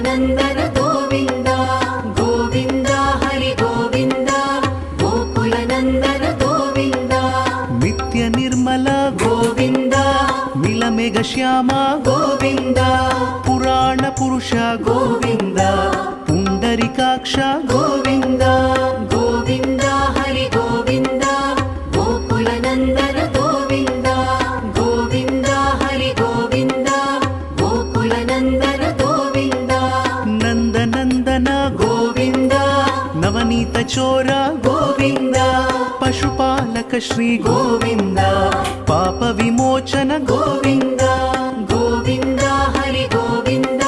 गोकुलनन्दन गोविन्द गोविन्द हरि गोविन्द गोकुलनन्दन गोविन्द नित्य निर्मल गोविन्द मिलमेघ श्याम गोविन्द पुराण पुरुष गोविन्द पुण्डरीकाक्ष गोविन्द गोविन्द हरि गोविन्द गोकुलनन्दन गोविन्द गोविन्द हरि गोविन्द गोकुलनन्दन गोविन्द नन्दनन्दन गोविन्द नवनीत चोर गोविन्द पशुपालक श्री गोविन्द पाप विमोचन गोविन्द गोविन्द हरि गोविन्द